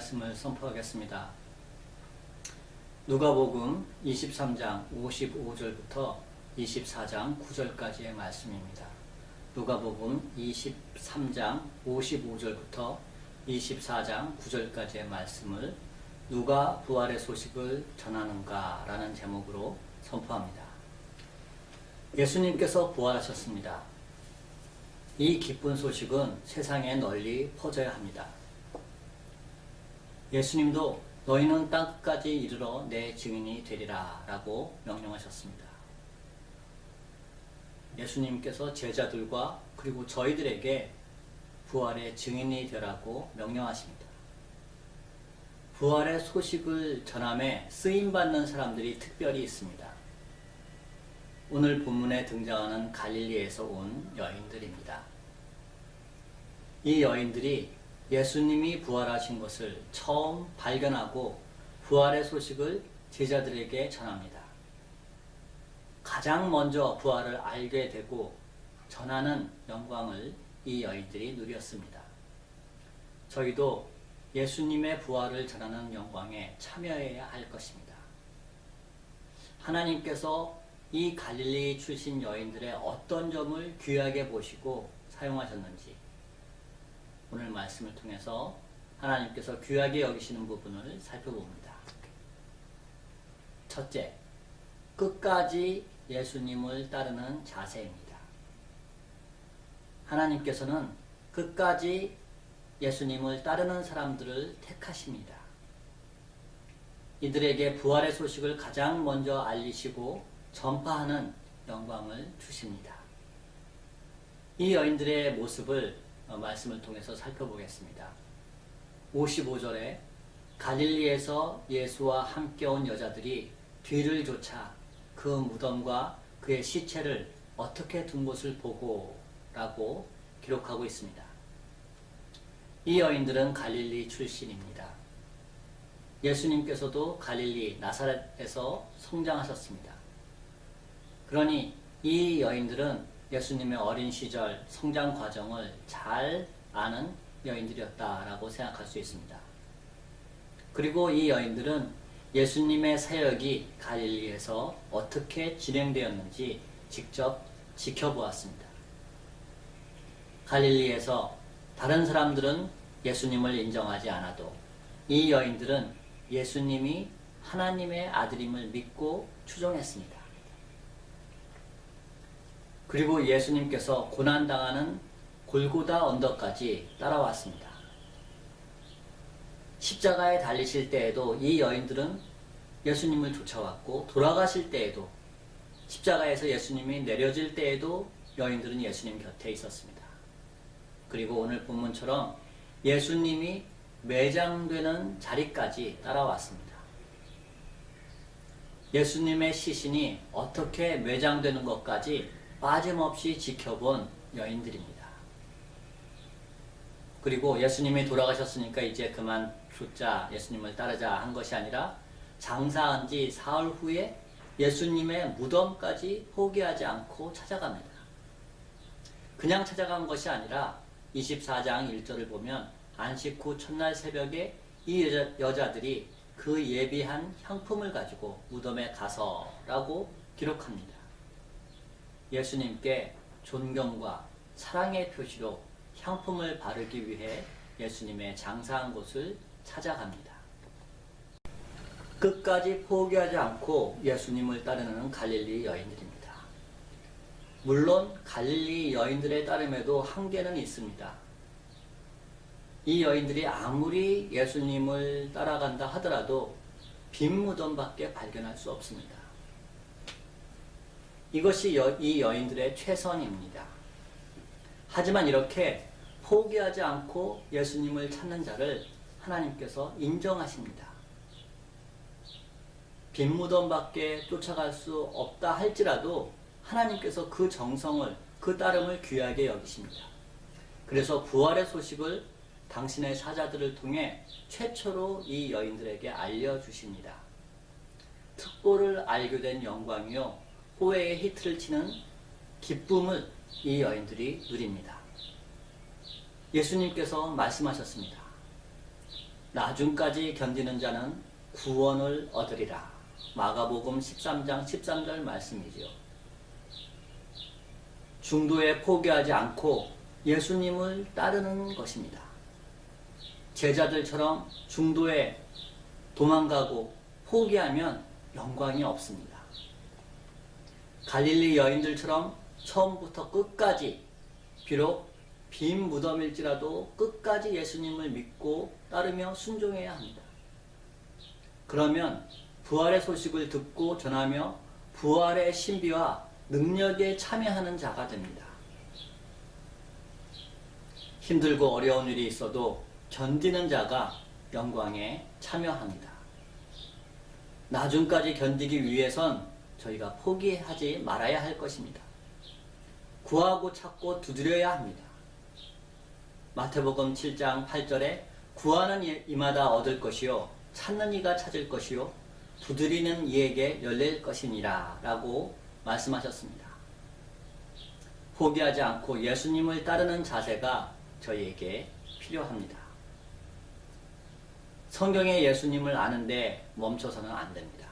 말씀을 선포하겠습니다. 누가복음 23장 55절부터 24장 9절까지의 말씀입니다. 누가복음 23장 55절부터 24장 9절까지의 말씀을 누가 부활의 소식을 전하는가 라는 제목으로 선포합니다. 예수님께서 부활하셨습니다. 이 기쁜 소식은 세상에 널리 퍼져야 합니다. 예수님도 너희는 땅끝까지 이르러 내 증인이 되리라 라고 명령하셨습니다. 예수님께서 제자들과 그리고 저희들에게 부활의 증인이 되라고 명령하십니다. 부활의 소식을 전함에 쓰임받는 사람들이 특별히 있습니다. 오늘 본문에 등장하는 갈릴리에서 온 여인들입니다. 이 여인들이 예수님이 부활하신 것을 처음 발견하고 부활의 소식을 제자들에게 전합니다. 가장 먼저 부활을 알게 되고 전하는 영광을 이 여인들이 누렸습니다. 저희도 예수님의 부활을 전하는 영광에 참여해야 할 것입니다. 하나님께서 이 갈릴리 출신 여인들의 어떤 점을 귀하게 보시고 사용하셨는지 오늘 말씀을 통해서 하나님께서 귀하게 여기시는 부분을 살펴봅니다. 첫째, 끝까지 예수님을 따르는 자세입니다. 하나님께서는 끝까지 예수님을 따르는 사람들을 택하십니다. 이들에게 부활의 소식을 가장 먼저 알리시고 전파하는 영광을 주십니다. 이 여인들의 모습을 말씀을 통해서 살펴보겠습니다. 55절에 갈릴리에서 예수와 함께 온 여자들이 뒤를 쫓아 그 무덤과 그의 시체를 어떻게 둔 것을 보고 라고 기록하고 있습니다. 이 여인들은 갈릴리 출신입니다. 예수님께서도 갈릴리 나사렛에서 성장하셨습니다. 그러니 이 여인들은 예수님의 어린 시절 성장 과정을 잘 아는 여인들이었다라고 생각할 수 있습니다. 그리고 이 여인들은 예수님의 사역이 갈릴리에서 어떻게 진행되었는지 직접 지켜보았습니다. 갈릴리에서 다른 사람들은 예수님을 인정하지 않아도 이 여인들은 예수님이 하나님의 아들임을 믿고 추종했습니다. 그리고 예수님께서 고난당하는 골고다 언덕까지 따라왔습니다. 십자가에 달리실 때에도 이 여인들은 예수님을 쫓아왔고 돌아가실 때에도 십자가에서 예수님이 내려질 때에도 여인들은 예수님 곁에 있었습니다. 그리고 오늘 본문처럼 예수님이 매장되는 자리까지 따라왔습니다. 예수님의 시신이 어떻게 매장되는 것까지 빠짐없이 지켜본 여인들입니다. 그리고 예수님이 돌아가셨으니까 이제 그만 죽자, 예수님을 따르자 한 것이 아니라 장사한 지 사흘 후에 예수님의 무덤까지 포기하지 않고 찾아갑니다. 그냥 찾아간 것이 아니라 24장 1절을 보면 안식 후 첫날 새벽에 이 여자들이 그 예비한 향품을 가지고 무덤에 가서라고 기록합니다. 예수님께 존경과 사랑의 표시로 향품을 바르기 위해 예수님의 장사한 곳을 찾아갑니다. 끝까지 포기하지 않고 예수님을 따르는 갈릴리 여인들입니다. 물론 갈릴리 여인들의 따름에도 한계는 있습니다. 이 여인들이 아무리 예수님을 따라간다 하더라도 빈 무덤밖에 발견할 수 없습니다. 이것이 이 여인들의 최선입니다. 하지만 이렇게 포기하지 않고 예수님을 찾는 자를 하나님께서 인정하십니다. 빈 무덤밖에 쫓아갈 수 없다 할지라도 하나님께서 그 정성을, 그 따름을 귀하게 여기십니다. 그래서 부활의 소식을 당신의 사자들을 통해 최초로 이 여인들에게 알려주십니다. 특보를 알게 된 영광이요 호회의 히트를 치는 기쁨을 이 여인들이 누립니다. 예수님께서 말씀하셨습니다. 나중까지 견디는 자는 구원을 얻으리라. 마가복음 13장 13절 말씀이지요. 중도에 포기하지 않고 예수님을 따르는 것입니다. 제자들처럼 중도에 도망가고 포기하면 영광이 없습니다. 갈릴리 여인들처럼 처음부터 끝까지 비록 빈 무덤일지라도 끝까지 예수님을 믿고 따르며 순종해야 합니다. 그러면 부활의 소식을 듣고 전하며 부활의 신비와 능력에 참여하는 자가 됩니다. 힘들고 어려운 일이 있어도 견디는 자가 영광에 참여합니다. 나중까지 견디기 위해선 저희가 포기하지 말아야 할 것입니다. 구하고 찾고 두드려야 합니다. 마태복음 7장 8절에 구하는 이마다 얻을 것이요 찾는 이가 찾을 것이요 두드리는 이에게 열릴 것이니라 라고 말씀하셨습니다. 포기하지 않고 예수님을 따르는 자세가 저희에게 필요합니다. 성경의 예수님을 아는데 멈춰서는 안 됩니다.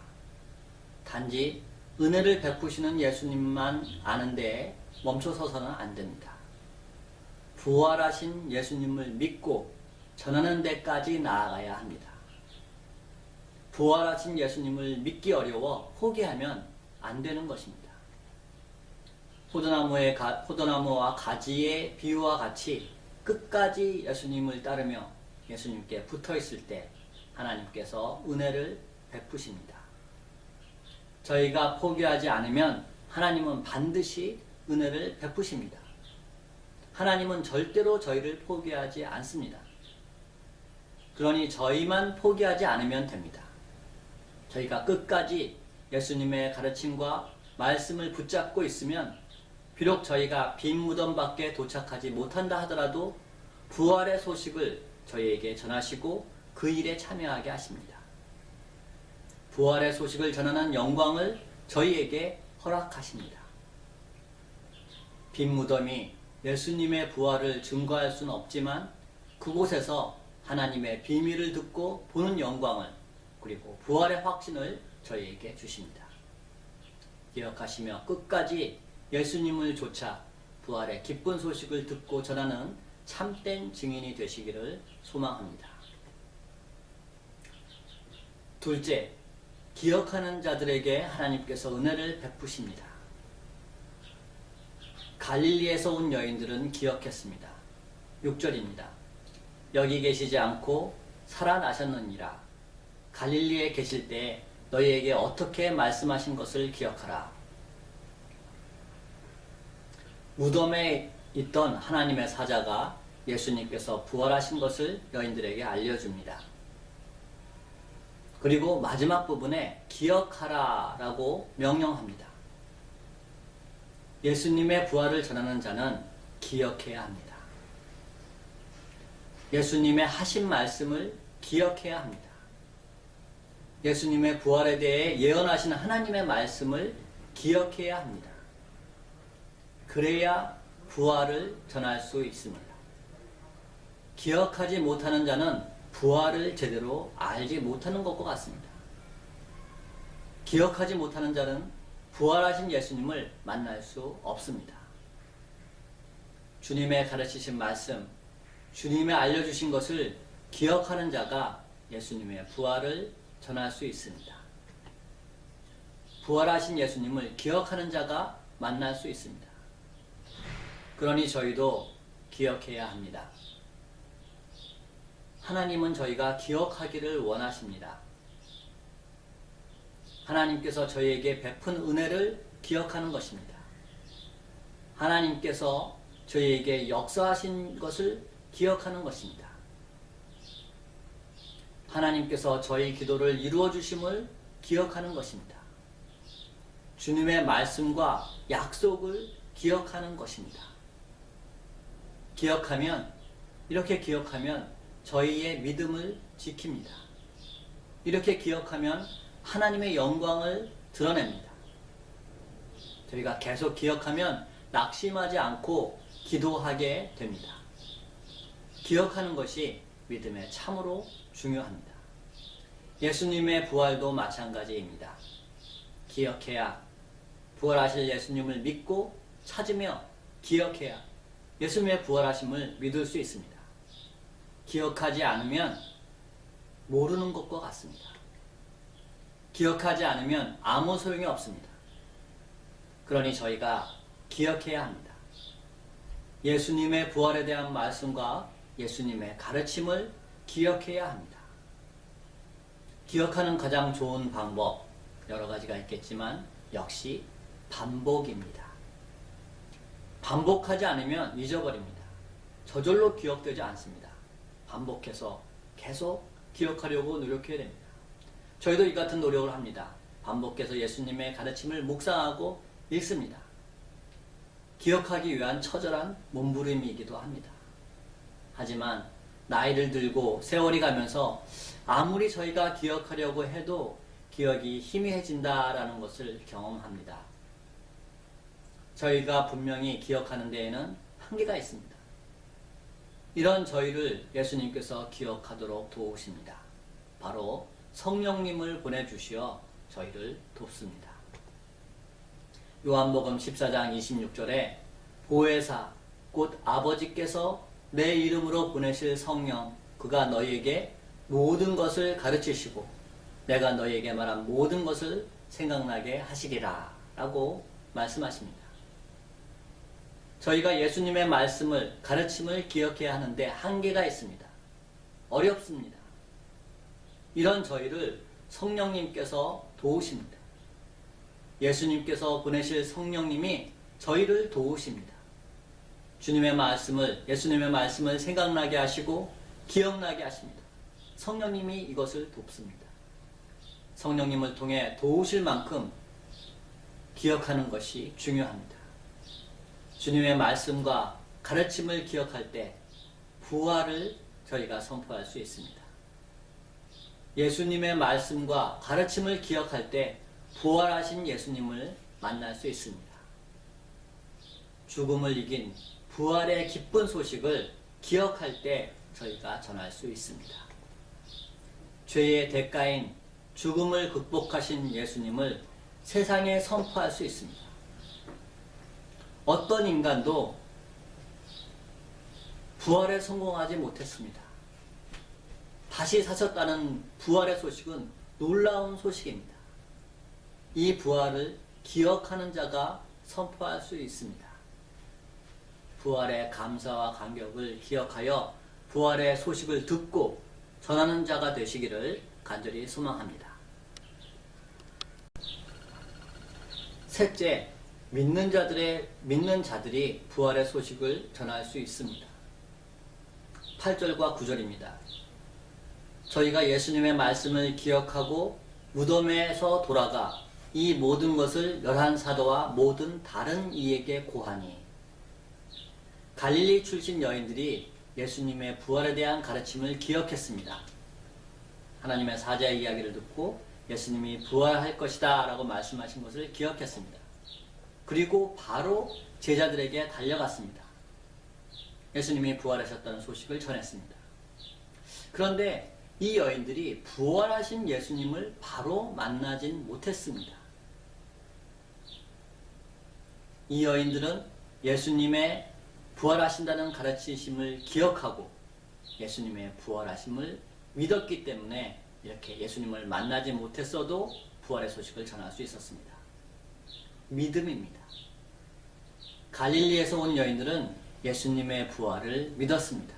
단지 은혜를 베푸시는 예수님만 아는데 멈춰서서는 안 됩니다. 부활하신 예수님을 믿고 전하는 데까지 나아가야 합니다. 부활하신 예수님을 믿기 어려워 포기하면 안 되는 것입니다. 포도나무와 가지의 비유와 같이 끝까지 예수님을 따르며 예수님께 붙어 있을 때 하나님께서 은혜를 베푸십니다. 저희가 포기하지 않으면 하나님은 반드시 은혜를 베푸십니다. 하나님은 절대로 저희를 포기하지 않습니다. 그러니 저희만 포기하지 않으면 됩니다. 저희가 끝까지 예수님의 가르침과 말씀을 붙잡고 있으면 비록 저희가 빈 무덤밖에 도착하지 못한다 하더라도 부활의 소식을 저희에게 전하시고 그 일에 참여하게 하십니다. 부활의 소식을 전하는 영광을 저희에게 허락하십니다. 빈 무덤이 예수님의 부활을 증거할 수는 없지만 그곳에서 하나님의 비밀을 듣고 보는 영광을 그리고 부활의 확신을 저희에게 주십니다. 기억하시며 끝까지 예수님을 좇아 부활의 기쁜 소식을 듣고 전하는 참된 증인이 되시기를 소망합니다. 둘째, 기억하는 자들에게 하나님께서 은혜를 베푸십니다. 갈릴리에서 온 여인들은 기억했습니다. 6절입니다. 여기 계시지 않고 살아나셨느니라. 갈릴리에 계실 때 너희에게 어떻게 말씀하신 것을 기억하라. 무덤에 있던 하나님의 사자가 예수님께서 부활하신 것을 여인들에게 알려줍니다. 그리고 마지막 부분에 기억하라 라고 명령합니다. 예수님의 부활을 전하는 자는 기억해야 합니다. 예수님의 하신 말씀을 기억해야 합니다. 예수님의 부활에 대해 예언하신 하나님의 말씀을 기억해야 합니다. 그래야 부활을 전할 수 있습니다. 기억하지 못하는 자는 부활을 제대로 알지 못하는 것과 같습니다. 기억하지 못하는 자는 부활하신 예수님을 만날 수 없습니다. 주님의 가르치신 말씀, 주님의 알려주신 것을 기억하는 자가 예수님의 부활을 전할 수 있습니다. 부활하신 예수님을 기억하는 자가 만날 수 있습니다. 그러니 저희도 기억해야 합니다. 하나님은 저희가 기억하기를 원하십니다. 하나님께서 저희에게 베푼 은혜를 기억하는 것입니다. 하나님께서 저희에게 역사하신 것을 기억하는 것입니다. 하나님께서 저희 기도를 이루어 주심을 기억하는 것입니다. 주님의 말씀과 약속을 기억하는 것입니다. 이렇게 기억하면 저희의 믿음을 지킵니다. 이렇게 기억하면 하나님의 영광을 드러냅니다. 저희가 계속 기억하면 낙심하지 않고 기도하게 됩니다. 기억하는 것이 믿음에 참으로 중요합니다. 예수님의 부활도 마찬가지입니다. 기억해야, 부활하실 예수님을 믿고 찾으며 기억해야 예수님의 부활하심을 믿을 수 있습니다. 기억하지 않으면 모르는 것과 같습니다. 기억하지 않으면 아무 소용이 없습니다. 그러니 저희가 기억해야 합니다. 예수님의 부활에 대한 말씀과 예수님의 가르침을 기억해야 합니다. 기억하는 가장 좋은 방법 여러 가지가 있겠지만 역시 반복입니다. 반복하지 않으면 잊어버립니다. 저절로 기억되지 않습니다. 반복해서 계속 기억하려고 노력해야 됩니다. 저희도 이 같은 노력을 합니다. 반복해서 예수님의 가르침을 묵상하고 읽습니다. 기억하기 위한 처절한 몸부림이기도 합니다. 하지만 나이를 들고 세월이 가면서 아무리 저희가 기억하려고 해도 기억이 희미해진다라는 것을 경험합니다. 저희가 분명히 기억하는 데에는 한계가 있습니다. 이런 저희를 예수님께서 기억하도록 도우십니다. 바로 성령님을 보내주시어 저희를 돕습니다. 요한복음 14장 26절에 보혜사 곧 아버지께서 내 이름으로 보내실 성령 그가 너희에게 모든 것을 가르치시고 내가 너희에게 말한 모든 것을 생각나게 하시리라 라고 말씀하십니다. 저희가 예수님의 말씀을 가르침을 기억해야 하는데 한계가 있습니다. 어렵습니다. 이런 저희를 성령님께서 도우십니다. 예수님께서 보내실 성령님이 저희를 도우십니다. 주님의 말씀을, 예수님의 말씀을 생각나게 하시고 기억나게 하십니다. 성령님이 이것을 돕습니다. 성령님을 통해 도우실 만큼 기억하는 것이 중요합니다. 주님의 말씀과 가르침을 기억할 때 부활을 저희가 선포할 수 있습니다. 예수님의 말씀과 가르침을 기억할 때 부활하신 예수님을 만날 수 있습니다. 죽음을 이긴 부활의 기쁜 소식을 기억할 때 저희가 전할 수 있습니다. 죄의 대가인 죽음을 극복하신 예수님을 세상에 선포할 수 있습니다. 어떤 인간도 부활에 성공하지 못했습니다. 다시 사셨다는 부활의 소식은 놀라운 소식입니다. 이 부활을 기억하는 자가 선포할 수 있습니다. 부활의 감사와 감격을 기억하여 부활의 소식을 듣고 전하는 자가 되시기를 간절히 소망합니다. 셋째, 믿는 자들이 부활의 소식을 전할 수 있습니다. 8절과 9절입니다. 저희가 예수님의 말씀을 기억하고 무덤에서 돌아가 이 모든 것을 11사도와 모든 다른 이에게 고하니. 갈릴리 출신 여인들이 예수님의 부활에 대한 가르침을 기억했습니다. 하나님의 사자의 이야기를 듣고 예수님이 부활할 것이다 라고 말씀하신 것을 기억했습니다. 그리고 바로 제자들에게 달려갔습니다. 예수님이 부활하셨다는 소식을 전했습니다. 그런데 이 여인들이 부활하신 예수님을 바로 만나진 못했습니다. 이 여인들은 예수님의 부활하신다는 가르치심을 기억하고 예수님의 부활하심을 믿었기 때문에 이렇게 예수님을 만나지 못했어도 부활의 소식을 전할 수 있었습니다. 믿음입니다. 갈릴리에서 온 여인들은 예수님의 부활을 믿었습니다.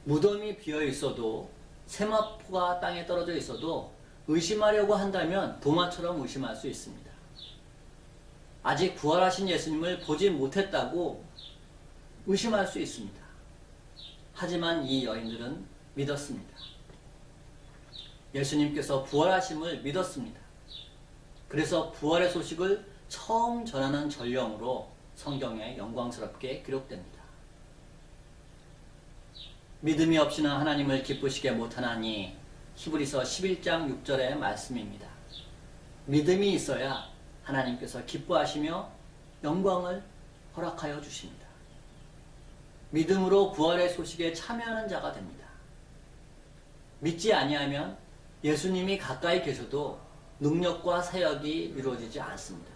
무덤이 비어 있어도 세마포가 땅에 떨어져 있어도 의심하려고 한다면 도마처럼 의심할 수 있습니다. 아직 부활하신 예수님을 보지 못했다고 의심할 수 있습니다. 하지만 이 여인들은 믿었습니다. 예수님께서 부활하심을 믿었습니다. 그래서 부활의 소식을 처음 전하는 전령으로 성경에 영광스럽게 기록됩니다. 믿음이 없이는 하나님을 기쁘시게 못하나니 히브리서 11장 6절의 말씀입니다. 믿음이 있어야 하나님께서 기뻐하시며 영광을 허락하여 주십니다. 믿음으로 부활의 소식에 참여하는 자가 됩니다. 믿지 아니하면 예수님이 가까이 계셔도 능력과 사역이 이루어지지 않습니다.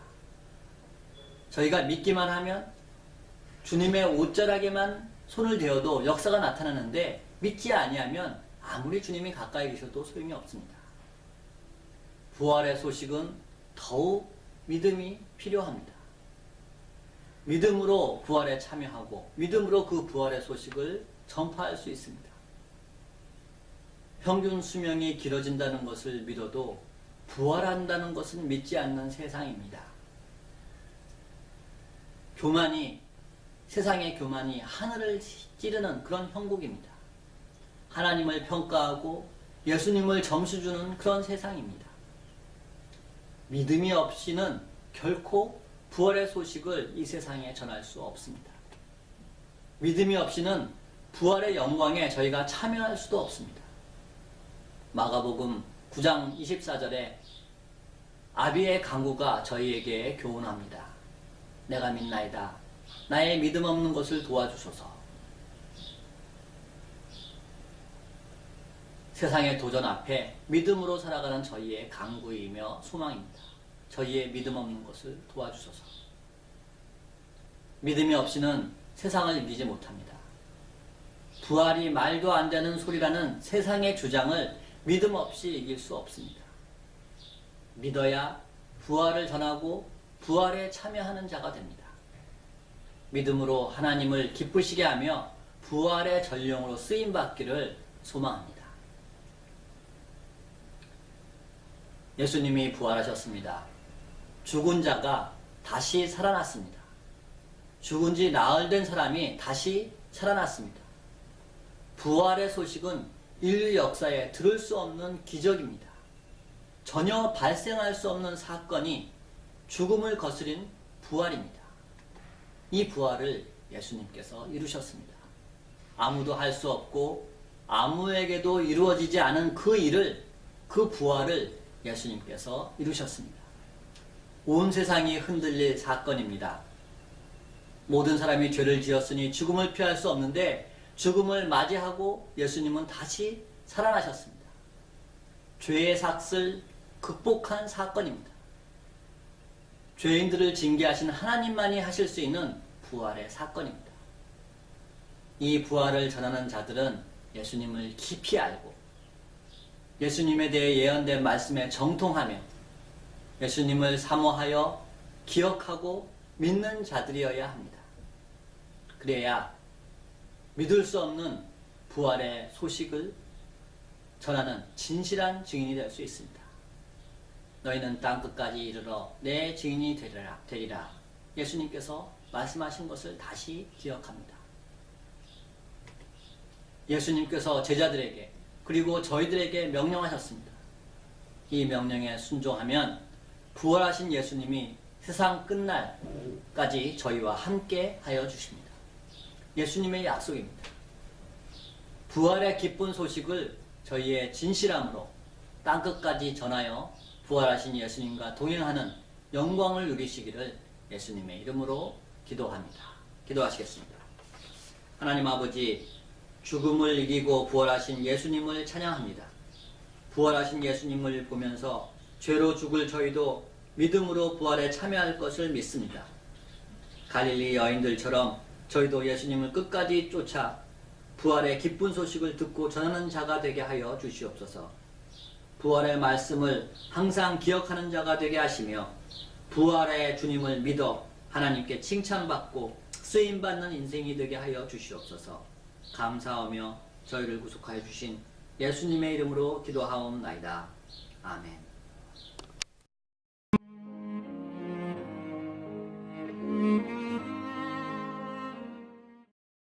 저희가 믿기만 하면 주님의 옷자락에만 손을 대어도 역사가 나타나는데, 믿지 아니하면 아무리 주님이 가까이 계셔도 소용이 없습니다. 부활의 소식은 더욱 믿음이 필요합니다. 믿음으로 부활에 참여하고 믿음으로 그 부활의 소식을 전파할 수 있습니다. 평균 수명이 길어진다는 것을 믿어도 부활한다는 것은 믿지 않는 세상입니다. 세상의 교만이 하늘을 찌르는 그런 형국입니다. 하나님을 평가하고 예수님을 점수 주는 그런 세상입니다. 믿음이 없이는 결코 부활의 소식을 이 세상에 전할 수 없습니다. 믿음이 없이는 부활의 영광에 저희가 참여할 수도 없습니다. 마가복음 9장 24절에 아비의 간구가 저희에게 교훈합니다. 내가 믿나이다. 나의 믿음 없는 것을 도와주소서. 세상의 도전 앞에 믿음으로 살아가는 저희의 간구이며 소망입니다. 저희의 믿음 없는 것을 도와주소서. 믿음이 없이는 세상을 이기지 못합니다. 부활이 말도 안 되는 소리라는 세상의 주장을 믿음 없이 이길 수 없습니다. 믿어야 부활을 전하고 부활에 참여하는 자가 됩니다. 믿음으로 하나님을 기쁘시게 하며 부활의 전령으로 쓰임받기를 소망합니다. 예수님이 부활하셨습니다. 죽은 자가 다시 살아났습니다. 죽은 지 나흘 된 사람이 다시 살아났습니다. 부활의 소식은 인류 역사에 들을 수 없는 기적입니다. 전혀 발생할 수 없는 사건이 죽음을 거스린 부활입니다. 이 부활을 예수님께서 이루셨습니다. 아무도 할 수 없고 아무에게도 이루어지지 않은 그 부활을 예수님께서 이루셨습니다. 온 세상이 흔들릴 사건입니다. 모든 사람이 죄를 지었으니 죽음을 피할 수 없는데 죽음을 맞이하고 예수님은 다시 살아나셨습니다. 죄의 삭을 극복한 사건입니다. 죄인들을 징계하신 하나님만이 하실 수 있는 부활의 사건입니다. 이 부활을 전하는 자들은 예수님을 깊이 알고 예수님에 대해 예언된 말씀에 정통하며 예수님을 사모하여 기억하고 믿는 자들이어야 합니다. 그래야 믿을 수 없는 부활의 소식을 전하는 진실한 증인이 될 수 있습니다. 너희는 땅끝까지 이르러 내 증인이 되리라. 예수님께서 말씀하신 것을 다시 기억합니다. 예수님께서 제자들에게 그리고 저희들에게 명령하셨습니다. 이 명령에 순종하면 부활하신 예수님이 세상 끝날까지 저희와 함께 하여 주십니다. 예수님의 약속입니다. 부활의 기쁜 소식을 저희의 진실함으로 땅끝까지 전하여 부활하신 예수님과 동행하는 영광을 누리시기를 예수님의 이름으로 기도합니다. 기도하시겠습니다. 하나님 아버지, 죽음을 이기고 부활하신 예수님을 찬양합니다. 부활하신 예수님을 보면서 죄로 죽을 저희도 믿음으로 부활에 참여할 것을 믿습니다. 갈릴리 여인들처럼 저희도 예수님을 끝까지 쫓아 부활의 기쁜 소식을 듣고 전하는 자가 되게 하여 주시옵소서. 부활의 말씀을 항상 기억하는 자가 되게 하시며 부활의 주님을 믿어 하나님께 칭찬받고 쓰임받는 인생이 되게 하여 주시옵소서. 감사하며 저희를 구속하여 주신 예수님의 이름으로 기도하옵나이다. 아멘.